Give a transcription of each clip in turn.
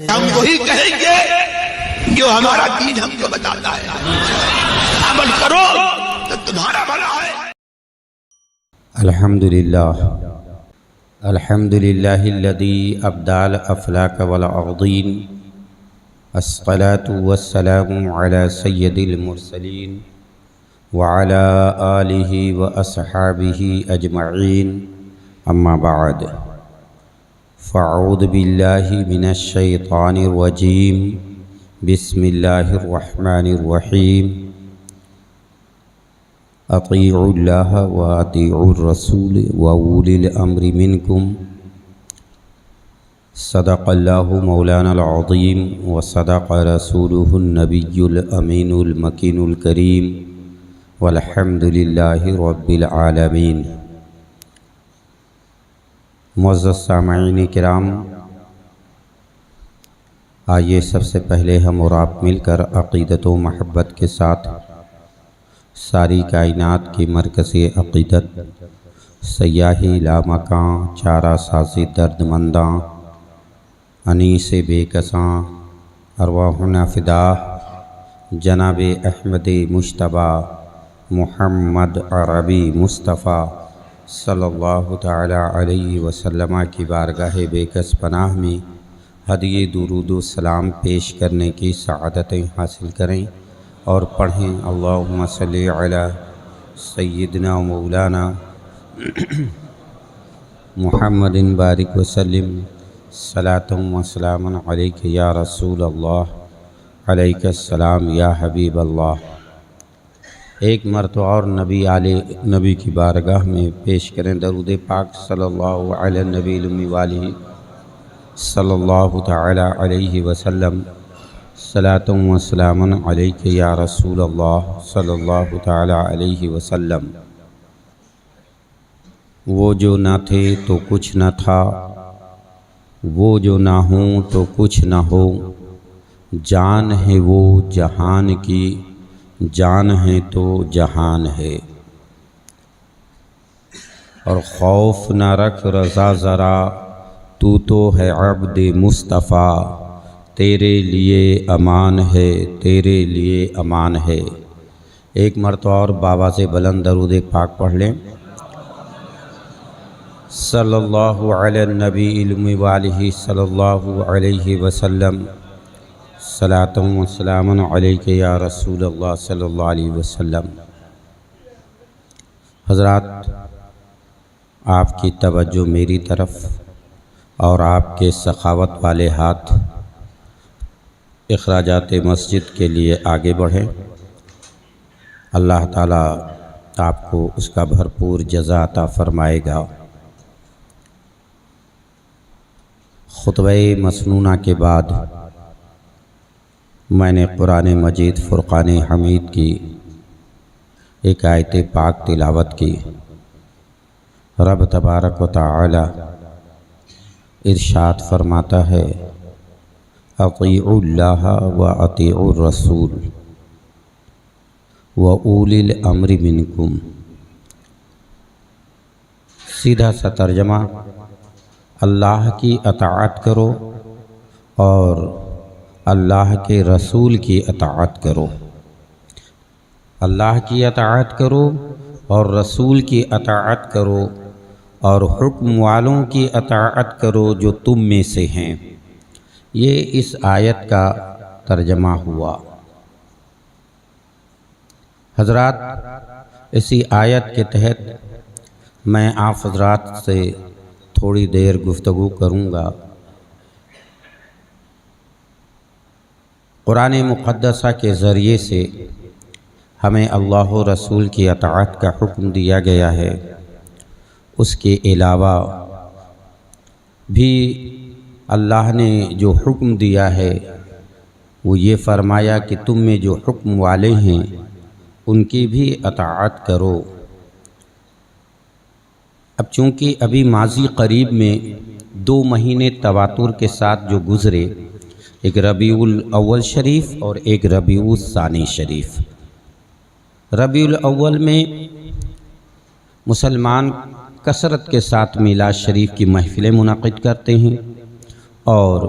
ہم وہی کہیں گے جو ہمارا دین ہم کو بتاتا ہے، عمل کرو تو تمہارا بھلا ہے۔ الحمدللہ الذی ابدع الافلاک والارضین، الصلاة والسلام علی سید المرسلین وعلی آلہ واصحابہ اجمعین، اما بعد فاعوذ باللہ من الشیطان الرجیم، بسم اللہ الرحمن الرحیم، اطیعوا اللہ واطیعوا الرسول واولی الامر منکم، صدق اللہ مولانا العظیم وصدق رسولہ النبی الامین المکین الکریم، والحمد للہ رب العالمین۔ معزز سامعین کرام، آئیے سب سے پہلے ہم اور آپ مل کر عقیدت و محبت کے ساتھ ساری کائنات کی مرکزی عقیدت سیاہی لامکاں چارہ سازی درد منداں انیس بے کساں ارواحنا فدا جناب احمد مجتبیٰ محمد عربی مصطفیٰ صلی اللہ تعالی علیہ وسلم کی بارگاہ بے کس پناہ میں ہدیہ درود و سلام پیش کرنے کی سعادتیں حاصل کریں اور پڑھیں اللہم صلی علی سیدنا و مولانا محمد بارک وسلم، صلاۃ و سلام علیک یا رسول اللہ، علیک السلام یا حبیب اللہ۔ ایک مرتبہ اور نبی کی بارگاہ میں پیش کریں درود پاک صلی اللہ علیہ نبی الامی والہ صلی اللہ تعالی علیہ وسلم، صلاۃ و سلام علیک یا رسول اللہ صلی اللہ تعالی علیہ وسلم۔ وہ جو نہ تھے تو کچھ نہ تھا، وہ جو نہ ہوں تو کچھ نہ ہو، جان ہے وہ جہان کی، جان ہے تو جہان ہے۔ اور خوف نہ رکھ رضا ذرا، تو ہے عبد مصطفیٰ، تیرے لیے امان ہے، تیرے لیے امان ہے۔ ایک مرتبہ اور بابا سے بلند درود پاک پڑھ لیں، صلی اللہ علی النبی الامی والہ صلی اللہ علیہ وسلم، صلاۃ و سلام علیک یا رسول اللہ صلی اللہ علیہ وسلم۔ حضرات، آپ کی توجہ میری طرف اور آپ کے سخاوت والے ہاتھ اخراجات مسجد کے لیے آگے بڑھیں۔ اللہ تعالیٰ آپ کو اس کا بھرپور جزا عطا فرمائے گا۔ خطبہ مسنونہ کے بعد میں نے قرآن مجید فرقان حمید کی ایک آیت پاک تلاوت کی۔ رب تبارک و تعالی ارشاد فرماتا ہے، اطیعوا اللہ و اطیعوا الرسول و اولی الامر منکم۔ سیدھا سا ترجمہ، اللہ کی اطاعت کرو اور اللہ کے رسول کی اطاعت کرو۔ اللہ کی اطاعت کرو اور رسول کی اطاعت کرو اور حکم والوں کی اطاعت کرو جو تم میں سے ہیں۔ یہ اس آیت کا ترجمہ ہوا۔ حضرات، اسی آیت کے تحت میں آپ حضرات سے تھوڑی دیر گفتگو کروں گا۔ قرآن مقدسہ کے ذریعے سے ہمیں اللہ و رسول کی اطاعت کا حکم دیا گیا ہے۔ اس کے علاوہ بھی اللہ نے جو حکم دیا ہے وہ یہ فرمایا کہ تم میں جو حکم والے ہیں ان کی بھی اطاعت کرو۔ اب چونکہ ابھی ماضی قریب میں 2 مہینے تواتر کے ساتھ جو گزرے، ایک ربیع الاول شریف اور ایک ربیع الثانی شریف۔ ربیع الاول میں مسلمان کثرت کے ساتھ میلاد شریف کی محفلیں منعقد کرتے ہیں، اور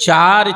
4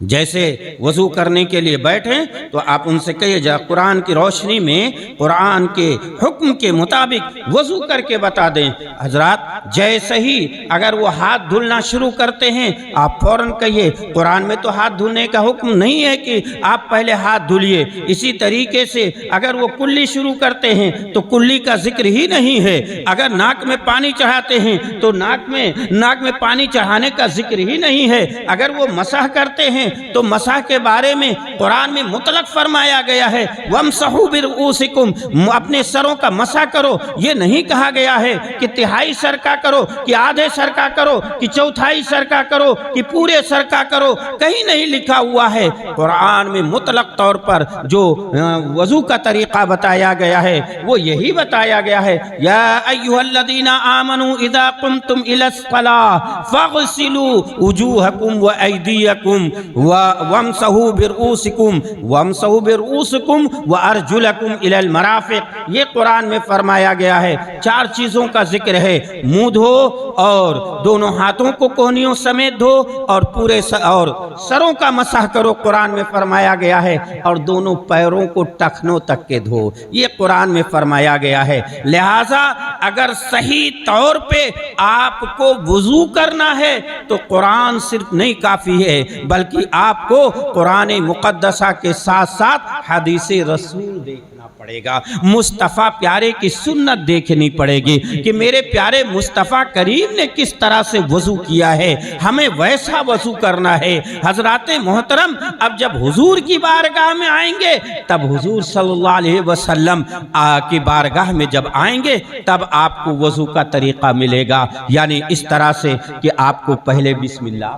جیسے وضو کرنے کے لیے بیٹھیں تو آپ ان سے کہیے جا قرآن کی روشنی میں قرآن کے حکم کے مطابق وضو کر کے بتا دیں۔ حضرات جیسے ہی اگر وہ ہاتھ دھلنا شروع کرتے ہیں آپ فوراً کہیے قرآن میں تو ہاتھ دھلنے کا حکم نہیں ہے کہ آپ پہلے ہاتھ دھلیے۔ اسی طریقے سے اگر وہ کلی شروع کرتے ہیں تو کلی کا ذکر ہی نہیں ہے۔ اگر ناک میں پانی چڑھاتے ہیں تو ناک میں پانی چڑھانے کا ذکر ہی نہیں ہے۔ اگر وہ مسح کرتے ہیں تو مسح کے بارے میں قرآن میں مطلق فرمایا گیا ہے وَامْسَحُوا بِرُؤُوسِكُمْ، اپنے سروں کا مسح کرو۔ یہ نہیں کہا گیا ہے کہ تہائی سر کا کرو، کہ آدھے سر کا کرو، کہ چوتھائی سر کا کرو، کہ پورے سر کا کرو، کہیں نہیں لکھا ہوا ہے۔ قرآن میں مطلق طور پر جو وضو کا طریقہ بتایا گیا ہے وہ یہی بتایا گیا ہے یا ایھا الذین آمنوا اذا قمتم الی الصلاۃ فاغسلوا وجوہکم وایدیکم وامسحوا برؤوسکم وارجلکم الی المرافق۔ یہ قرآن میں فرمایا گیا ہے۔ چار چیزوں کا ذکر ہے، منہ دھو اور دونوں ہاتھوں کو کوہنیوں سمیت دھو اور پورے اور سروں کا مسح کرو، قرآن میں فرمایا گیا ہے، اور دونوں پیروں کو ٹخنوں تک کے دھو، یہ قرآن میں فرمایا گیا ہے۔ لہٰذا اگر صحیح طور پہ آپ کو وضو کرنا ہے تو قرآن صرف نہیں کافی ہے، بلکہ آپ کو قرآن مقدسہ کے ساتھ ساتھ حدیث رسول دیکھنا پڑے گا، مصطفیٰ پیارے کی سنت دیکھنی پڑے گی کہ میرے پیارے مصطفیٰ کریم نے کس طرح سے وضو کیا ہے، ہمیں ویسا وضو کرنا ہے۔ حضرات محترم، اب جب حضور کی بارگاہ میں آئیں گے تب حضور صلی اللہ علیہ وسلم کی بارگاہ میں جب آئیں گے تب آپ کو وضو کا طریقہ ملے گا، یعنی اس طرح سے کہ آپ کو پہلے بسم اللہ،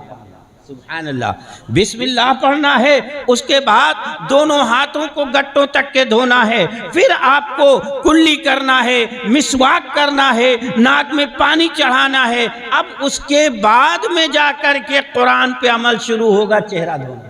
سبحان اللہ، بسم اللہ پڑھنا ہے، اس کے بعد دونوں ہاتھوں کو گٹوں تک کے دھونا ہے، پھر آپ کو کلی کرنا ہے، مسواک کرنا ہے، ناک میں پانی چڑھانا ہے، اب اس کے بعد میں جا کر کے قرآن پہ عمل شروع ہوگا، چہرہ دھونا۔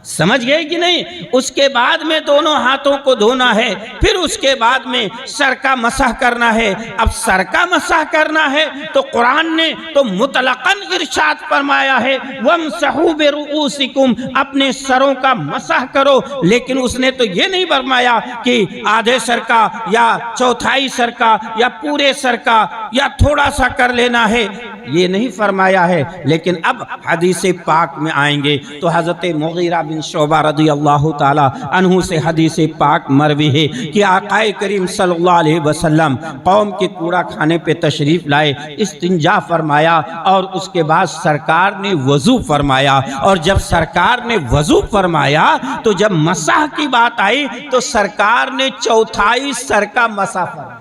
سمجھ گئے کہ نہیں؟ اس کے بعد میں دونوں ہاتھوں کو دھونا ہے، پھر اس کے بعد میں سر کا مسح کرنا ہے۔ اب سر کا مسح کرنا ہے تو قرآن نے تو مطلقاً ارشاد فرمایا ہے وَامْسَحُوا بِرُؤُوسِكُمْ، اپنے سروں کا مسح کرو، لیکن اس نے تو یہ نہیں فرمایا کہ آدھے سر کا یا چوتھائی سر کا یا پورے سر کا یا تھوڑا سا کر لینا ہے، یہ نہیں فرمایا ہے۔ لیکن اب حدیث پاک میں آئیں گے تو حضرت مغیرہ بن شعبہ رضی اللہ تعالی عنہ سے حدیث پاک مروی ہے کہ آقا کریم صلی اللہ علیہ وسلم قوم کے کوڑا کھانے پہ تشریف لائے، استنجا فرمایا اور اس کے بعد سرکار نے وضو فرمایا، اور جب سرکار نے وضو فرمایا تو جب مسح کی بات آئی تو سرکار نے چوتھائی سر کا مسح فرمایا۔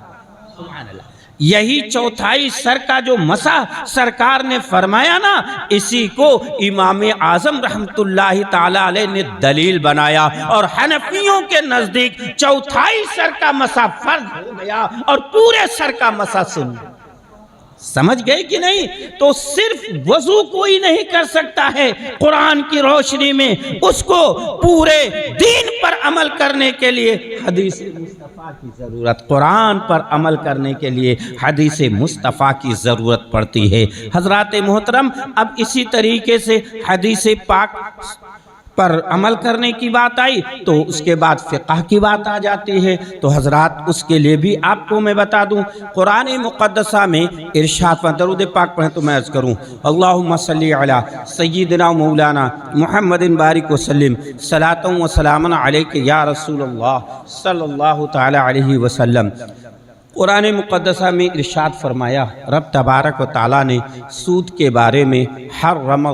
سبحان اللہ، یہی چوتھائی سر کا جو مسح سرکار نے فرمایا نا، اسی کو امام اعظم رحمت اللہ تعالی علیہ نے دلیل بنایا، اور حنفیوں کے نزدیک چوتھائی سر کا مسح فرض ہو گیا اور پورے سر کا مسح سنت۔ سمجھ گئے کہ نہیں؟ تو صرف وضو کوئی نہیں کر سکتا ہے، قرآن کی روشنی میں اس کو پورے دین پر عمل کرنے کے لیے حدیث مصطفیٰ کی ضرورت، قرآن پر عمل کرنے کے لیے حدیث مصطفیٰ کی ضرورت پڑتی ہے۔ حضرات محترم، اب اسی طریقے سے حدیث پاک پر عمل کرنے کی بات آئی تو اس کے بعد فقہ کی بات آ جاتی ہے، تو حضرات اس کے لیے بھی آپ کو میں بتا دوں، قرآن مقدسہ میں ارشاد پر درود پاک پڑھیں تو میں عرض کروں اللہم صلی علی سیدنا مولانا محمد بارک وسلم صلاۃ و سلام علیک یا رسول اللہ صلی اللہ تعالی علیہ وسلم۔ قرآن مقدسہ میں ارشاد فرمایا، رب تبارک و تعالیٰ نے سود کے بارے میں حرم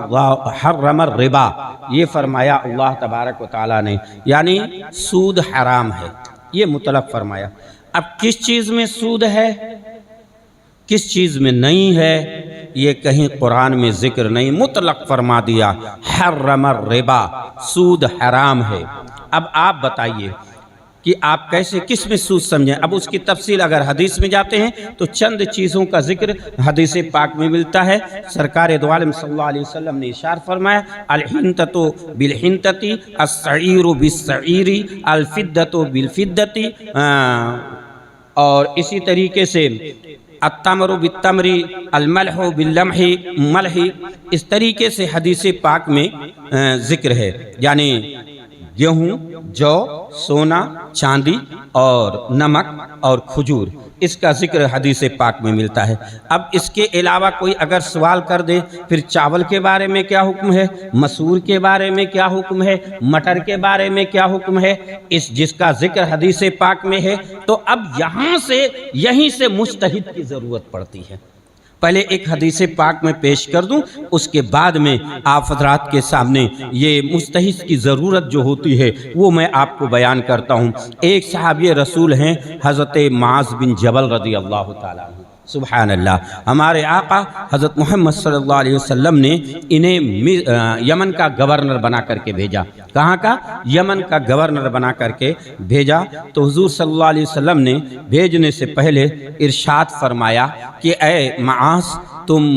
الربا، یہ فرمایا اللہ تبارک و تعالیٰ نے، یعنی سود حرام ہے، یہ مطلق فرمایا۔ اب کس چیز میں سود ہے، کس چیز میں نہیں ہے، یہ کہیں قرآن میں ذکر نہیں، مطلق فرما دیا حرم الربا، سود حرام ہے۔ اب آپ بتائیے کہ آپ کیسے کس میں سود سمجھیں؟ اب اس کی تفصیل اگر حدیث میں جاتے ہیں تو چند چیزوں کا ذکر حدیث پاک میں ملتا ہے۔ سرکار دو عالم صلی اللہ علیہ وسلم نے ارشاد فرمایا الحنطۃ بالحنطۃ، السعیر بالسعیر، الفدۃ بالفدۃ، اور اسی طریقے سے التمر بالتمری الملح باللمح ملح، اس طریقے سے حدیث پاک میں ذکر ہے، یعنی گیہوں، جو، سونا، چاندی اور نمک اور کھجور، اس کا ذکر حدیث پاک میں ملتا ہے۔ اب اس کے علاوہ کوئی اگر سوال کر دے پھر چاول کے بارے میں کیا حکم ہے، مسور کے بارے میں کیا حکم ہے، مٹر کے بارے میں کیا حکم ہے، جس کا ذکر حدیث پاک میں ہے، تو اب یہیں سے مجتہد کی ضرورت پڑتی ہے۔ پہلے ایک حدیث پاک میں پیش کر دوں، اس کے بعد میں آپ حضرات کے سامنے یہ مجتہد کی ضرورت جو ہوتی ہے وہ میں آپ کو بیان کرتا ہوں۔ ایک صحابی رسول ہیں حضرت معاذ بن جبل رضی اللہ تعالیٰ عنہ، سبحان اللہ، ہمارے آقا حضرت محمد صلی اللہ علیہ وسلم نے انہیں یمن کا گورنر بنا کر کے بھیجا۔ کہاں کا؟ یمن کا گورنر بنا کر کے بھیجا۔ تو حضور صلی اللہ علیہ وسلم نے بھیجنے سے پہلے ارشاد فرمایا کہ اے معاذ، تم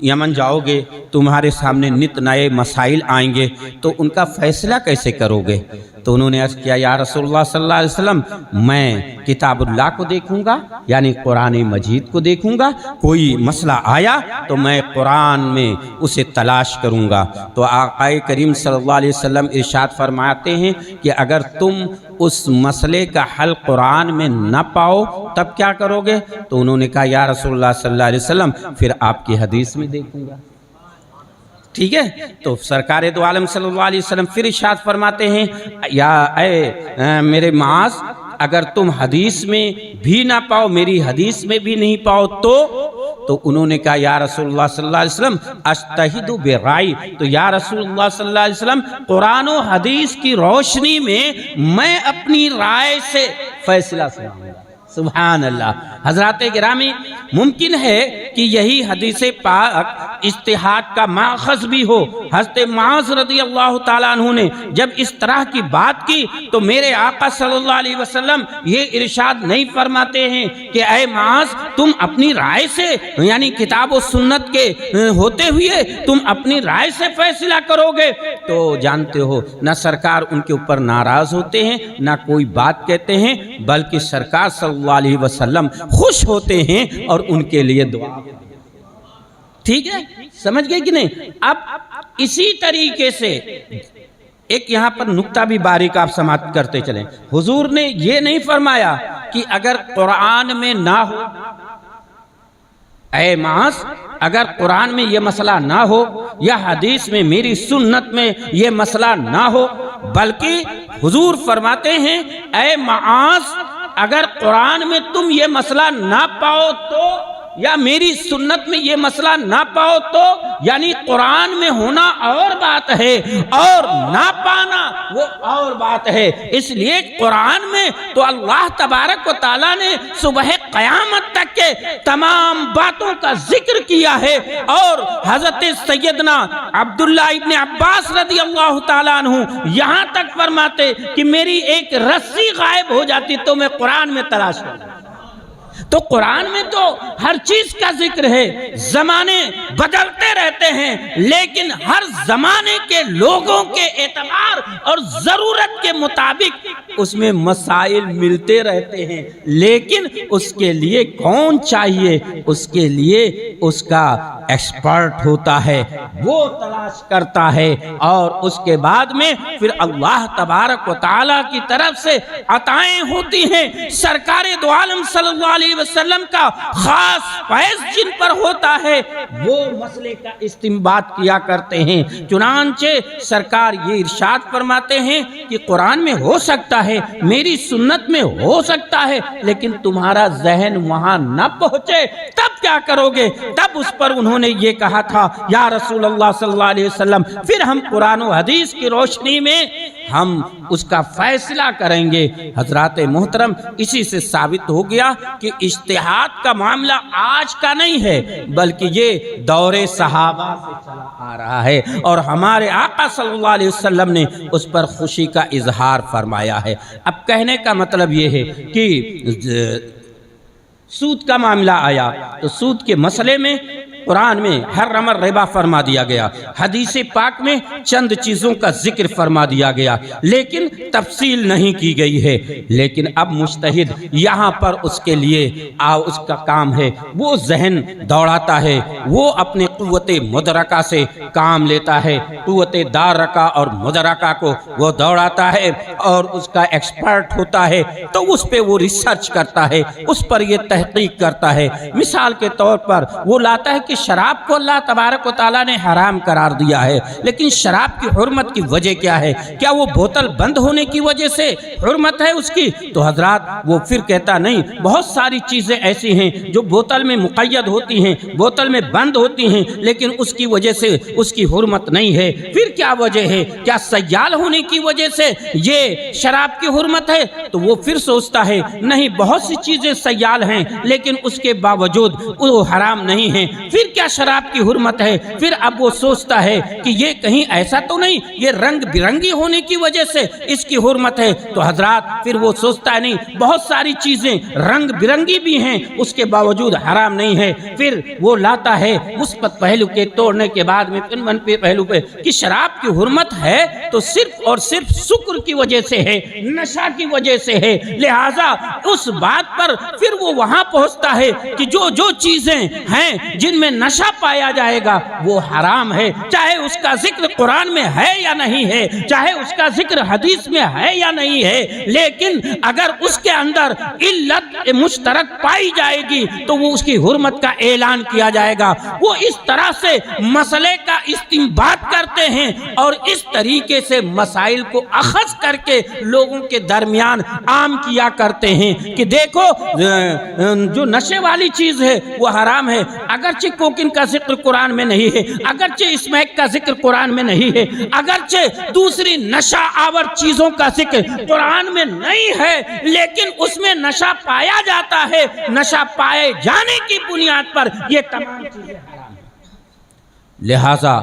یمن جاؤ گے، تمہارے سامنے نت نئے مسائل آئیں گے، تو ان کا فیصلہ کیسے کرو گے؟ تو انہوں نے عرض کیا یا رسول اللہ صلی اللہ علیہ وسلم، میں کتاب اللہ کو دیکھوں گا، یعنی قرآن مجید کو دیکھوں گا، کوئی مسئلہ آیا تو میں قرآن میں اسے تلاش کروں گا۔ تو آقا کریم صلی اللہ علیہ وسلم ارشاد فرماتے ہیں کہ اگر تم اس مسئلے کا حل قرآن میں نہ پاؤ تب کیا کرو گے؟ تو انہوں نے کہا یا رسول اللہ صلی اللہ علیہ وسلم، پھر آپ کی حدیث میں دیکھوں گا۔ ٹھیک ہے، تو سرکار دو عالم صلی اللہ علیہ وسلم پھر ارشاد فرماتے ہیں یا اے میرے معاذ، اگر تم حدیث میں بھی نہ پاؤ، میری حدیث میں بھی نہیں پاؤ تو انہوں نے کہا یا رسول اللہ صلی اللہ علیہ وسلم اجتہد برائی، تو یا رسول اللہ صلی اللہ علیہ وسلم قرآن و حدیث کی روشنی میں اپنی رائے سے فیصلہ سناؤں گا۔ سبحان اللہ۔ حضرات گرامی، ممکن ہے کہ یہی حدیث پاک اجتہاد کا ماخذ بھی ہو۔ حضرت معاذ رضی اللہ تعالیٰ عنہ نے جب اس طرح کی بات کی تو میرے آقا صلی اللہ علیہ وسلم یہ ارشاد نہیں فرماتے ہیں کہ اے معاذ، تم اپنی رائے سے، یعنی کتاب و سنت کے ہوتے ہوئے تم اپنی رائے سے فیصلہ کرو گے۔ تو جانتے ہو نہ سرکار ان کے اوپر ناراض ہوتے ہیں نہ کوئی بات کہتے ہیں، بلکہ سرکار صلی اللہ علیہ وسلم خوش ہوتے ہیں اور ان کے لیے دعا۔ ٹھیک ہے، سمجھ گئے کہ نہیں؟ اب اسی طریقے سے ایک یہاں پر نکتہ بھی باریک آپ سماعت کرتے چلیں۔ حضور نے یہ نہیں فرمایا کہ اگر قرآن میں نہ ہو، اے معاذ اگر قرآن میں یہ مسئلہ نہ ہو یا حدیث میں میری سنت میں یہ مسئلہ نہ ہو، بلکہ حضور فرماتے ہیں اے معاذ اگر قرآن میں تم یہ مسئلہ نہ پاؤ تو، یا میری سنت میں یہ مسئلہ نہ پاؤ تو، یعنی قرآن میں ہونا اور بات ہے اور نہ پانا وہ اور بات ہے۔ اس لیے قرآن میں تو اللہ تبارک و تعالیٰ نے صبح قیامت تک کے تمام باتوں کا ذکر کیا ہے، اور حضرت سیدنا عبداللہ ابن عباس رضی اللہ تعالیٰ عنہ یہاں تک فرماتے کہ میری ایک رسی غائب ہو جاتی تو میں قرآن میں تلاش کرتا۔ تو قرآن میں تو ہر چیز کا ذکر ہے۔ زمانے بدلتے رہتے ہیں لیکن ہر زمانے کے لوگوں کے اعتبار اور ضرورت کے مطابق اس میں مسائل ملتے رہتے ہیں، لیکن اس کے لیے کون چاہیے؟ اس کے لیے اس کا ایکسپرٹ ہوتا ہے، وہ تلاش کرتا ہے، اور اس کے بعد میں پھر اللہ تبارک و تعالیٰ کی طرف سے عطائیں ہوتی ہیں۔ سرکار دو عالم صلی اللہ علیہ وسلم کا خاص فیض جن پر ہوتا ہے وہ مسئلے کا استنباط کیا کرتے ہیں۔ چنانچہ سرکار یہ ارشاد فرماتے ہیں کہ قرآن میں ہو سکتا ہے، میری سنت میں ہو سکتا ہے، لیکن تمہارا ذہن وہاں نہ پہنچے تب کیا کرو گے؟ تب اس پر انہوں نے یہ کہا تھا یا رسول اللہ صلی اللہ علیہ وسلم پھر ہم قرآن و حدیث کی روشنی میں ہم اس کا فیصلہ کریں گے۔ حضرات محترم، اسی سے ثابت ہو گیا کہ اجتہاد کا معاملہ آج کا نہیں ہے بلکہ یہ دور صحابہ سے چلا آ رہا ہے، اور ہمارے آقا صلی اللہ علیہ وسلم نے اس پر خوشی کا اظہار فرمایا ہے۔ اب کہنے کا مطلب یہ ہے کہ سود کا معاملہ آیا تو سود کے مسئلے میں قرآن میں حرم الربا فرما دیا گیا، حدیث پاک میں چند چیزوں کا ذکر فرما دیا گیا، لیکن تفصیل نہیں کی گئی ہے۔ لیکن اب مجتہد یہاں پر اس کے لیے اس کا کام ہے، وہ ذہن دوڑاتا ہے، وہ اپنے قوت مدرکہ سے کام لیتا ہے، قوت دارکہ اور مدرکہ کو وہ دوڑاتا ہے اور اس کا ایکسپرٹ ہوتا ہے، تو اس پہ وہ ریسرچ کرتا ہے، اس پر یہ تحقیق کرتا ہے۔ مثال کے طور پر وہ لاتا ہے کہ شراب کو اللہ تبارک و تعالیٰ نے حرام قرار دیا ہے، لیکن شراب کی حرمت کی وجہ کیا ہے؟ کیا وہ بوتل بند ہونے کی وجہ سے حرمت ہے اس کی؟ تو حضرات وہ پھر کہتا نہیں، بہت ساری چیزیں ایسی ہیں جو بوتل میں مقید ہوتی ہیں، بوتل میں بند ہوتی ہیں، لیکن اس کی وجہ سے اس کی حرمت نہیں ہے۔ پھر کیا وجہ ہے؟ کیا سیال ہونے کی وجہ سے یہ شراب کی حرمت ہے؟ تو وہ پھر سوچتا ہے نہیں، بہت سی چیزیں سیال ہیں لیکن اس کے باوجود وہ حرام نہیں ہیں، پھر کیا شراب کی حرمت ہے؟ پھر اب وہ سوچتا ہے کہ یہ کہیں ایسا تو نہیں یہ رنگ برنگی ہونے کی وجہ سے اس کی حرمت ہے؟ تو حضرات پھر وہ سوچتا ہے نہیں، بہت ساری چیزیں رنگ برنگی بھی ہیں اس کے باوجود حرام نہیں ہے۔ پھر وہ لاتا ہے مثبت پہلو کے توڑنے کے بعد میں منفی پہلو پہ کہ شراب کی حرمت ہے تو صرف اور صرف سکر کی وجہ سے ہے، نشہ کی وجہ سے ہے، لہٰذا اس بات پر پھر وہ وہاں پہنچتا ہے کہ جو چیزیں ہیں جن میں نشہ پایا جائے گا وہ حرام ہے، چاہے اس کا ذکر قرآن میں ہے یا نہیں ہے، چاہے اس کا ذکر حدیث میں ہے یا نہیں ہے، لیکن اگر اس کے اندر علت مشترک پائی جائے گی تو وہ اس کی حرمت کا اعلان کیا جائے گا۔ وہ اس طرح سے مسئلے کا استنباط کرتے ہیں اور اس طریقے سے مسائل کو اخذ کر کے لوگوں کے درمیان عام کیا کرتے ہیں کہ دیکھو جو نشے والی چیز ہے وہ حرام ہے، اگرچہ کوکین کا ذکر قرآن میں نہیں ہے، اگرچہ اسمیک کا ذکر قرآن میں نہیں ہے، اگرچہ دوسری نشہ آور چیزوں کا ذکر قرآن میں نہیں ہے، لیکن اس میں نشہ پایا جاتا ہے، نشہ پائے جانے کی بنیاد پر یہ تمام چیزیں حرام ہیں۔ لہٰذا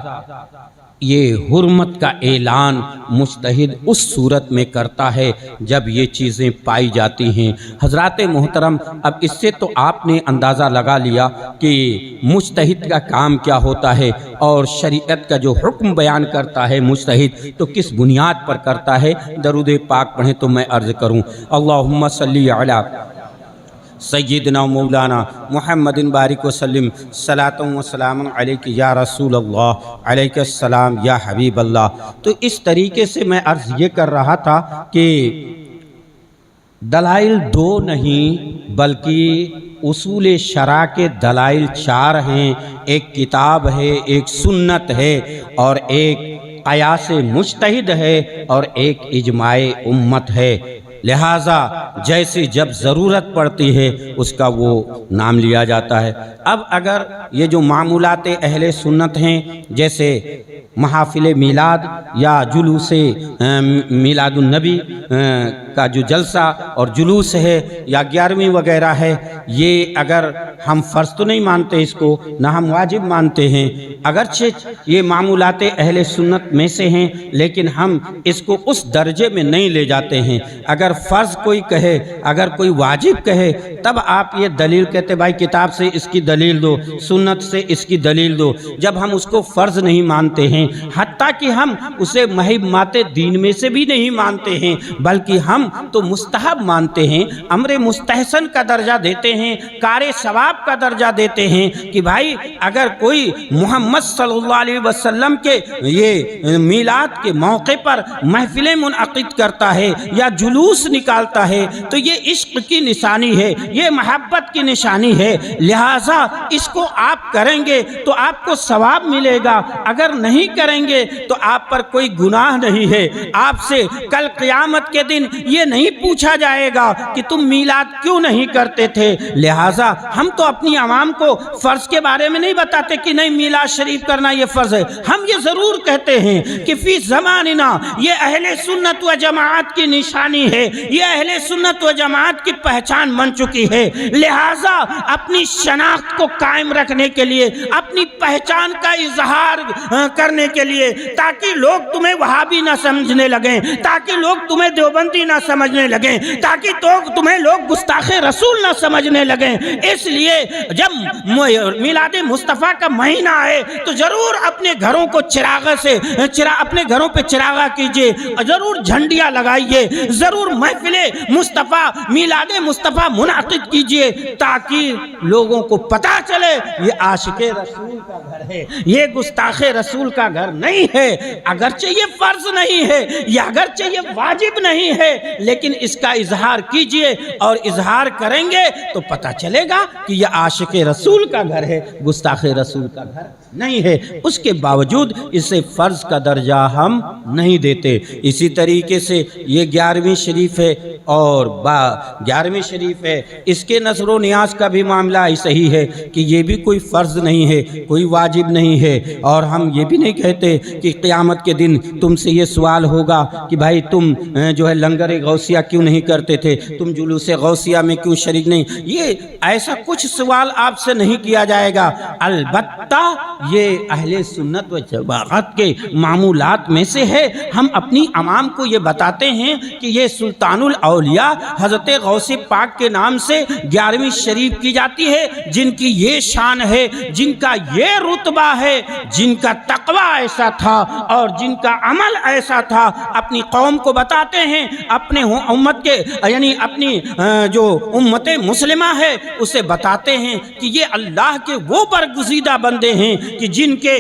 یہ حرمت کا اعلان مجتہد اس صورت میں کرتا ہے جب یہ چیزیں پائی جاتی ہیں۔ حضرات محترم، اب اس سے تو آپ نے اندازہ لگا لیا کہ مجتہد کا کام کیا ہوتا ہے اور شریعت کا جو حکم بیان کرتا ہے مجتہد تو کس بنیاد پر کرتا ہے۔ درود پاک پڑھیں تو میں عرض کروں، اللہم صلی علی سیدنا مولانا محمد بارک وسلم، صلاۃ و سلام علیک یا رسول اللہ، علیک السلام یا حبیب اللہ۔ تو اس طریقے سے میں عرض یہ کر رہا تھا کہ دلائل دو نہیں بلکہ اصول شرع کے دلائل چار ہیں، ایک کتاب ہے، ایک سنت ہے اور ایک قیاس مجتہد ہے اور ایک اجماع امت ہے۔ لہٰذا جیسے جب ضرورت پڑتی ہے اس کا وہ نام لیا جاتا ہے۔ اب اگر یہ جو معمولات اہل سنت ہیں جیسے محافل میلاد یا جلوس میلاد النبی کا جو جلسہ اور جلوس ہے یا 11ویں وغیرہ ہے، یہ اگر ہم فرض تو نہیں مانتے اس کو، نہ ہم واجب مانتے ہیں، اگرچہ یہ معمولات اہل سنت میں سے ہیں لیکن ہم اس کو اس درجے میں نہیں لے جاتے ہیں۔ اگر فرض کوئی کہے، اگر کوئی واجب کہے تب آپ یہ دلیل کہتے بھائی کتاب سے اس کی دلیل دو، سنت سے اس کی دلیل دو۔ جب ہم اس کو فرض نہیں مانتے ہیں، حتیٰ کہ ہم اسے مہمات دین میں سے بھی نہیں مانتے ہیں بلکہ ہم تو مستحب مانتے ہیں، امر مستحسن کا درجہ دیتے ہیں، کار ثواب کا درجہ دیتے ہیں کہ بھائی اگر کوئی محمد صلی اللہ علیہ وسلم کے یہ میلاد کے موقع پر محفلیں منعقد کرتا ہے یا جلوس نکالتا ہے تو یہ عشق کی نشانی ہے، یہ محبت کی نشانی ہے، لہٰذا اس کو آپ کریں گے تو آپ کو ثواب ملے گا، اگر نہیں کریں گے تو آپ پر کوئی گناہ نہیں ہے۔ آپ سے کل قیامت کے دن یہ نہیں پوچھا جائے گا کہ تم میلاد کیوں نہیں کرتے تھے۔ لہٰذا ہم تو اپنی عوام کو فرض کے بارے میں نہیں بتاتے کہ نہیں میلاد شریف کرنا یہ فرض ہے، ہم یہ ضرور کہتے ہیں کہ فی زماننا یہ اہل سنت و جماعت کی نشانی ہے یہ اہل سنت و جماعت کی پہچان بن چکی ہے۔ لہٰذا اپنی شناخت کو قائم رکھنے کے لیے، اپنی پہچان کا اظہار کرنے کے لیے، تاکہ لوگ تمہیں وہابی نہ سمجھنے لگیں، تاکہ لوگ تمہیں دیوبندی نہ سمجھنے لگیں، تاکہ تمہیں لوگ گستاخ رسول نہ سمجھنے لگیں، اس لیے جب میلاد مصطفیٰ کا مہینہ آئے تو ضرور اپنے گھروں کو اپنے گھروں پہ چراغا کیجئے، ضرور جھنڈیاں لگائیے، ضرور محفل مصطفیٰ میلاد مصطفیٰ منعقد کیجئے، تاکہ لوگوں کو پتہ چلے یہ عاشق رسول کا گھر ہے، یہ گستاخ رسول کا گھر نہیں ہے۔ اگرچہ یہ فرض نہیں ہے، یا اگرچہ یہ واجب نہیں ہے، لیکن اس کا اظہار کیجئے، اور اظہار کریں گے تو پتہ چلے گا کہ یہ عاشق رسول کا گھر ہے، گستاخ رسول کا گھر نہیں ہے۔ اس کے باوجود اسے فرض کا درجہ ہم نہیں دیتے۔ اسی طریقے سے یہ 11ویں شریف ہے، اور 11ویں شریف ہے، اس کے نذر و نیاز کا بھی معاملہ ایسا ہی ہے کہ یہ بھی کوئی فرض نہیں ہے، کوئی واجب نہیں ہے، اور ہم یہ بھی نہیں کہتے کہ قیامت کے دن تم سے یہ سوال ہوگا کہ بھائی تم جو ہے لنگر غوثیہ کیوں نہیں کرتے تھے، تم جلوس غوثیہ میں کیوں شریک نہیں، یہ ایسا کچھ سوال آپ سے نہیں کیا جائے گا۔ البتہ یہ اہل سنت و جماعت کے معمولات میں سے ہے، ہم اپنی عوام کو یہ بتاتے ہیں کہ یہ سلطان الاولیاء حضرت غوث پاک کے نام سے 11ویں شریف کی جاتی ہے، جن کی یہ شان ہے، جن کا یہ رتبہ ہے، جن کا تقوی ایسا تھا اور جن کا عمل ایسا تھا، اپنی قوم کو بتاتے ہیں، اپنے امت کے یعنی اپنی جو امت مسلمہ ہے اسے بتاتے ہیں کہ یہ اللہ کے وہ برگزیدہ بندے ہیں کہ جن کے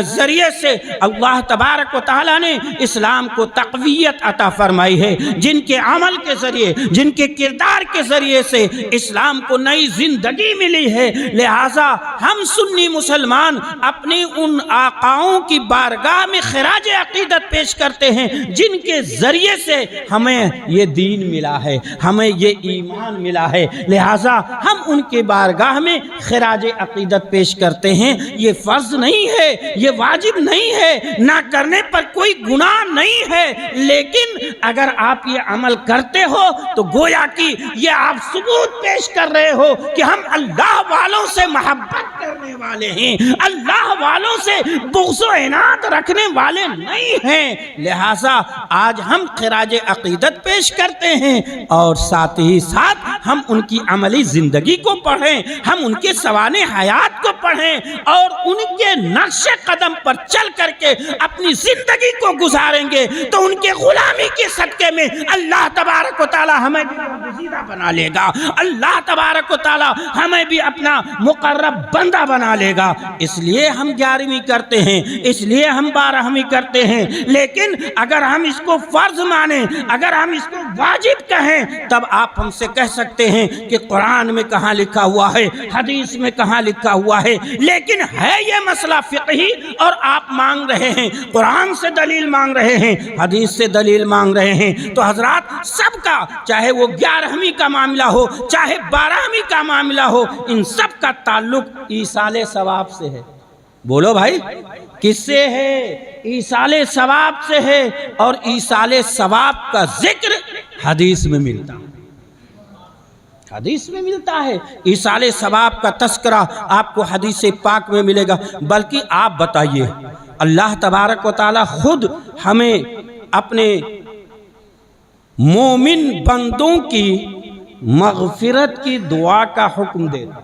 ذریعے سے اللہ تبارک و تعالیٰ نے اسلام کو تقویت عطا فرمائی ہے، جن کے عمل کے ذریعے، جن کے کردار کے ذریعے سے اسلام کو نئی زندگی ملی ہے۔ لہٰذا ہم سنی مسلمان اپنی ان آقاؤں کی بارگاہ میں خراج عقیدت پیش کرتے ہیں جن کے ذریعے سے ہمیں یہ دین ملا ہے، ہمیں یہ ایمان ملا ہے، لہٰذا ہم ان کے بارگاہ میں خراج عقیدت پیش کرتے ہیں۔ یہ فرض نہیں ہے، یہ واجب نہیں ہے، نہ کرنے پر کوئی گناہ نہیں ہے، لیکن اگر آپ یہ عمل کرتے ہو تو گویا کہ یہ آپ ثبوت پیش کر رہے ہو کہ ہم اللہ والوں سے محبت کرنے والے ہیں، اللہ والوں سے بغض و عناد رکھنے والے نہیں ہیں۔ لہٰذا آج ہم خراج عقیدت پیش کرتے ہیں، اور ساتھ ہی ساتھ ہم ان کی عملی زندگی کو پڑھیں، ہم ان کے سوانح حیات کو پڑھیں، اور ان کے نقش قدم پر چل کر کے اپنی زندگی کو گزاریں گے تو ان کے غلامی کے صدقے میں اللہ تبارک و تعالی ہمیں بھی برگزیدہ بنا لے گا، اللہ تبارک و تعالی ہمیں بھی اپنا مقرب بندہ بنا لے گا۔ اس لیے ہم 11ویں کرتے ہیں، اس لیے ہم 12ویں کرتے ہیں، لیکن اگر ہم اس کو فرض مانیں، اگر ہم اس کو واجب کہیں، تب آپ ہم سے کہہ سکتے ہیں کہ قرآن میں کہاں لکھا ہوا ہے، حدیث میں کہاں لکھا ہوا ہے، لیکن ہے یہ مسئلہ فقہی اور آپ مانگ رہے ہیں، قرآن سے دلیل مانگ رہے ہیں، حدیث سے دلیل مانگ رہے ہیں، تو حضرات سب کا، چاہے وہ 11ویں کا معاملہ ہو، چاہے 12ویں کا معاملہ ہو، ان سب کا تعلق ایصال ثواب سے ہے۔ بولو بھائی، کس سے ہے؟ ایصال ثواب سے ہے، اور ایصال ثواب کا ذکر حدیث میں ملتا ہے، حدیث میں ملتا ہے۔ ایصال ثواب کا تذکرہ آپ کو حدیث پاک میں ملے گا۔ بلکہ آپ بتائیے، اللہ تبارک و تعالی خود ہمیں اپنے مومن بندوں کی مغفرت کی دعا کا حکم دیتا،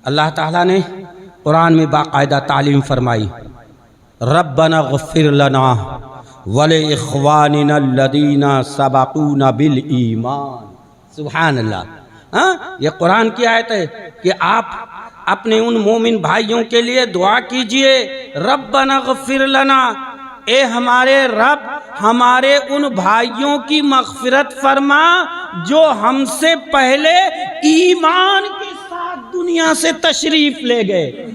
اللہ تعالیٰ نے قرآن میں باقاعدہ تعلیم فرمائی، ربنا اغفر لنا وَلِإِخْوَانِنَا الَّذِينَ سَبَقُونَا بِالْإِيمَانِ۔ سبحان اللہ، یہ قرآن کی آیت ہے کہ آپ اپنے ان مومن بھائیوں کے لیے دعا کیجئے، ربنا اغفر لنا، اے ہمارے رب ہمارے ان بھائیوں کی مغفرت فرما جو ہم سے پہلے ایمان کے ساتھ دنیا سے تشریف لے گئے۔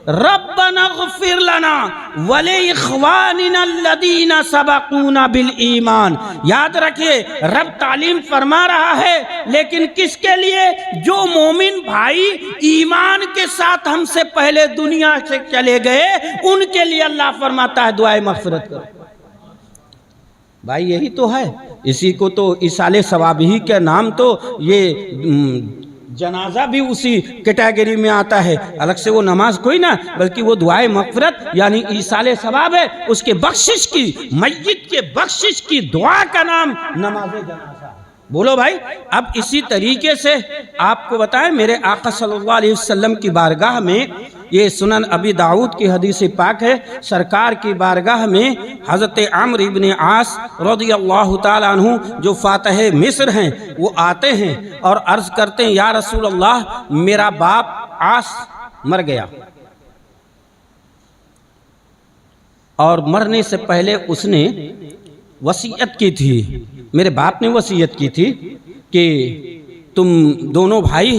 ربنا اغفر لنا وَلِإِخْوَانِنَا الَّذِينَ سَبَقُونَا بِالْإِيمَانِ۔ یاد رکھیے، رب تعلیم فرما رہا ہے، لیکن کس کے لیے؟ جو مومن بھائی ایمان کے ساتھ ہم سے پہلے دنیا سے چلے گئے، ان کے لیے اللہ فرماتا ہے دعائے مغفرت کرو۔ بھائی یہی تو ہے، اسی کو تو ایصال ثواب ہی کے نام تو یہ جنازہ بھی اسی کیٹیگری میں آتا ہے، الگ سے وہ نماز کوئی نہ، بلکہ وہ دعائے مغفرت یعنی ایصال ثواب ہے، اس کے بخشش کی، میت کے بخشش کی دعا کا نام نماز جنازہ ہے۔ بولو بھائی، اب اسی طریقے سے آپ کو بتائیں، میرے آقا صلی اللہ علیہ وسلم کی بارگاہ میں، یہ سنن ابی داؤد کی حدیث پاک ہے، سرکار کی بارگاہ میں حضرت عمرو بن عاص رضی اللہ تعالیٰ عنہ جو فاتح مصر ہیں، وہ آتے ہیں اور عرض کرتے ہیں، یا رسول اللہ میرا باپ عاص مر گیا، اور مرنے سے پہلے اس نے وصیت کی تھی، میرے باپ نے وصیت کی تھی کہ تم دونوں بھائی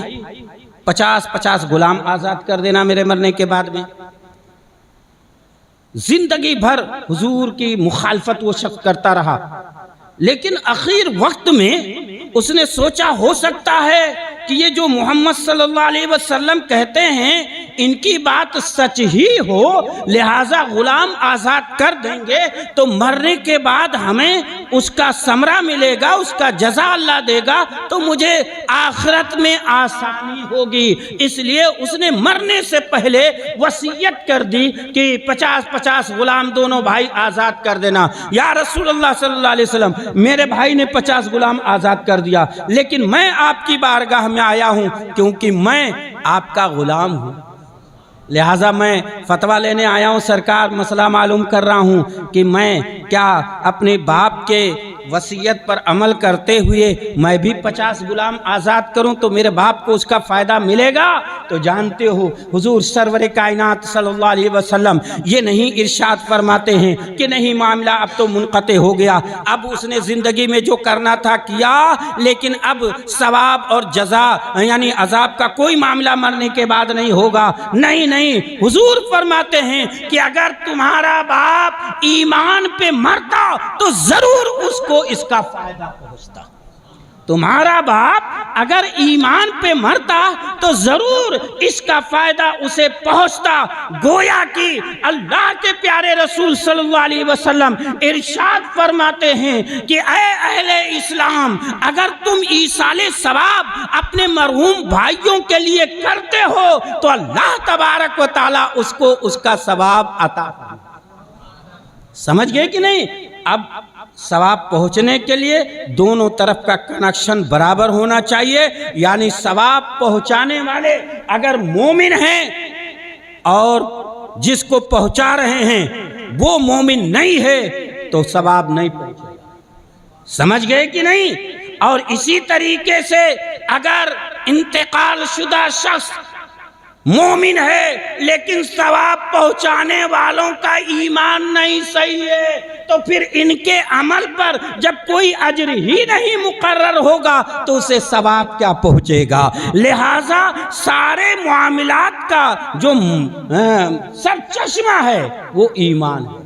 50 غلام آزاد کر دینا میرے مرنے کے بعد میں۔ زندگی بھر حضور کی مخالفت وہ شخص کرتا رہا، لیکن اخیر وقت میں اس نے سوچا ہو سکتا ہے کہ یہ جو محمد صلی اللہ علیہ وسلم کہتے ہیں ان کی بات سچ ہی ہو، لہٰذا غلام آزاد کر دیں گے تو مرنے کے بعد ہمیں اس کا ثمرہ ملے گا، اس کا جزا اللہ دے گا، تو مجھے آخرت میں آسانی ہوگی۔ اس لیے اس نے مرنے سے پہلے وصیت کر دی کہ 50 غلام دونوں بھائی آزاد کر دینا۔ یا رسول اللہ صلی اللہ علیہ وسلم، میرے بھائی نے 50 غلام آزاد کر دیا، لیکن میں آپ کی بارگاہ میں آیا ہوں کیونکہ میں آپ کا غلام ہوں، لہٰذا میں فتویٰ لینے آیا ہوں، سرکار مسئلہ معلوم کر رہا ہوں کہ میں کیا اپنے باپ کے وصیت پر عمل کرتے ہوئے میں بھی 50 غلام آزاد کروں تو میرے باپ کو اس کا فائدہ ملے گا؟ تو جانتے ہو حضور سرور کائنات صلی اللہ علیہ وسلم یہ نہیں ارشاد فرماتے ہیں کہ نہیں معاملہ اب تو منقطع ہو گیا، اب اس نے زندگی میں جو کرنا تھا کیا، لیکن اب ثواب اور جزا یعنی عذاب کا کوئی معاملہ مرنے کے بعد نہیں ہوگا۔ نہیں، حضور فرماتے ہیں کہ اگر تمہارا باپ ایمان پہ مرتا تو ضرور اس کو اس کا فائدہ پہنچتا۔ تمہارا باپ اگر ایمان پہ مرتا تو ضرور اس کا فائدہ اسے پہنچتا۔ گویا کہ اللہ کے پیارے رسول صلی اللہ علیہ وسلم ارشاد فرماتے ہیں کہ اے اہل اسلام، اگر تم ایصال ثواب اپنے مرحوم بھائیوں کے لیے کرتے ہو تو اللہ تبارک و تعالیٰ اس کو اس کا ثواب عطا فرمائے۔ سمجھ گئے کہ نہیں؟ اب ثواب پہنچنے کے لیے دونوں طرف کا کنیکشن برابر ہونا چاہیے، یعنی ثواب پہنچانے والے اگر مومن ہیں اور جس کو پہنچا رہے ہیں وہ مومن نہیں ہے تو ثواب نہیں پہنچے گا۔ سمجھ گئے کہ نہیں؟ اور اسی طریقے سے اگر انتقال شدہ شخص مومن ہے لیکن ثواب پہنچانے والوں کا ایمان نہیں صحیح ہے تو پھر ان کے عمل پر جب کوئی اجر ہی نہیں مقرر ہوگا تو اسے ثواب کیا پہنچے گا؟ لہٰذا سارے معاملات کا جو سرچشمہ ہے وہ ایمان ہے۔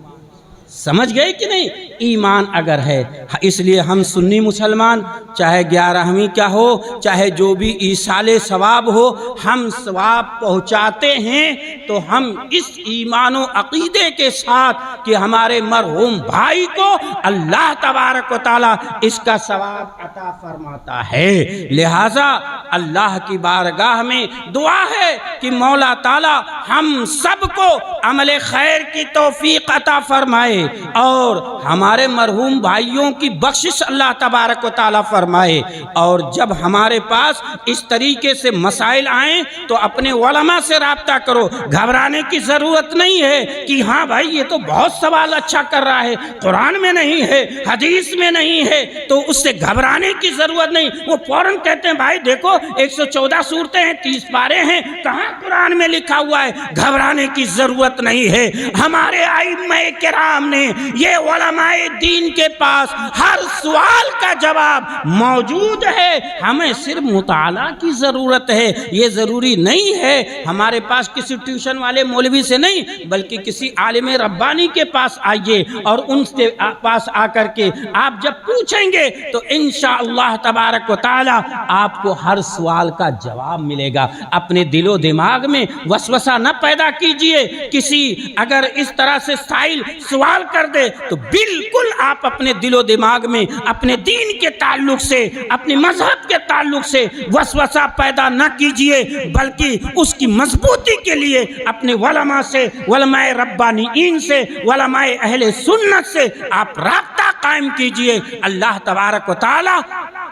سمجھ گئے کہ نہیں؟ ایمان اگر ہے، اس لیے ہم سنی مسلمان چاہے 11ویں کا ہو چاہے جو بھی ایصال ثواب ہو، ہم ثواب پہنچاتے ہیں تو ہم اس ایمان و عقیدے کے ساتھ کہ ہمارے مرحوم بھائی کو اللہ تبارک و تعالیٰ اس کا ثواب عطا فرماتا ہے۔ لہٰذا اللہ کی بارگاہ میں دعا ہے کہ مولا تعالیٰ ہم سب کو عمل خیر کی توفیق عطا فرمائے اور ہمارے مرحوم بھائیوں کی بخشش اللہ تبارک و تعالیٰ فرمائے۔ اور جب ہمارے پاس اس طریقے سے مسائل آئیں تو اپنے علماء سے رابطہ کرو، گھبرانے کی ضرورت نہیں ہے کہ ہاں بھائی یہ تو بہت سوال اچھا کر رہا ہے، قرآن میں نہیں ہے، حدیث میں نہیں ہے، تو اس سے گھبرانے کی ضرورت نہیں۔ وہ فوراً کہتے ہیں بھائی دیکھو 114 سورتیں ہیں، 30 پارے ہیں، کہاں قرآن میں لکھا ہوا ہے؟ گھبرانے کی ضرورت نہیں ہے۔ ہمارے ائمہ کرام نے یہ علماء دین کے پاس ہر سوال کا جواب موجود ہے، ہمیں صرف مطالعہ کی ضرورت ہے۔ یہ ضروری نہیں ہے ہمارے پاس کسی ٹیوشن والے مولوی سے نہیں بلکہ کسی عالم ربانی کے پاس آئیے اور ان کے پاس آ کر کے آپ جب پوچھیں گے تو انشاءاللہ تبارک و تعالی آپ کو ہر سوال کا جواب ملے گا۔ اپنے دل و دماغ میں وسوسہ نہ پیدا کیجئے، کسی اگر اس طرح سے سائل سوال کر دے تو بالکل بالکل آپ اپنے دل و دماغ میں اپنے دین کے تعلق سے، اپنے مذہب کے تعلق سے وسوسہ پیدا نہ کیجئے، بلکہ اس کی مضبوطی کے لیے اپنے علماء سے، علماء ربانیین سے، علماء اہل سنت سے آپ رابطہ قائم کیجئے۔ اللہ تبارک و تعالی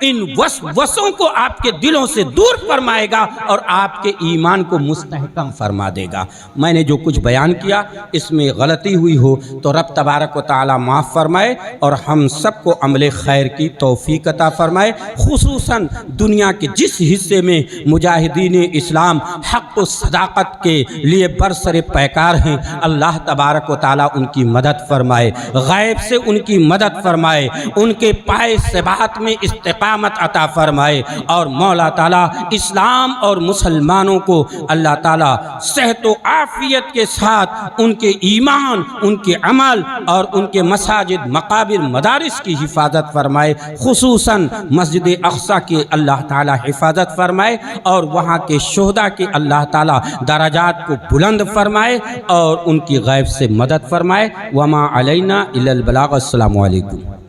ان وسوسوں کو آپ کے دلوں سے دور فرمائے گا اور آپ کے ایمان کو مستحکم فرما دے گا۔ میں نے جو کچھ بیان کیا اس میں غلطی ہوئی ہو تو رب تبارک و تعالی معاف فرمائے اور ہم سب کو عمل خیر کی توفیق عطا فرمائے، خصوصاً دنیا کے جس حصے میں مجاہدین اسلام حق و صداقت کے لیے برسر پیکار ہیں، اللہ تبارک و تعالی ان کی مدد فرمائے، غیب سے ان کی مدد فرمائے، ان کے پائے ثبات میں استقامت عطا فرمائے، اور مولا تعالیٰ اسلام اور مسلمانوں کو اللہ تعالیٰ صحت و عافیت کے ساتھ ان کے ایمان، ان کے عمل اور ان کے مساجد، مقابر، مدارس کی حفاظت فرمائے، خصوصاً مسجد اقصیٰ کی اللہ تعالیٰ حفاظت فرمائے، اور وہاں کے شہداء کے اللہ تعالیٰ درجات کو بلند فرمائے اور ان کی غیب سے مدد فرمائے۔ وما علینا الا البلاغ۔ السلام علیکم۔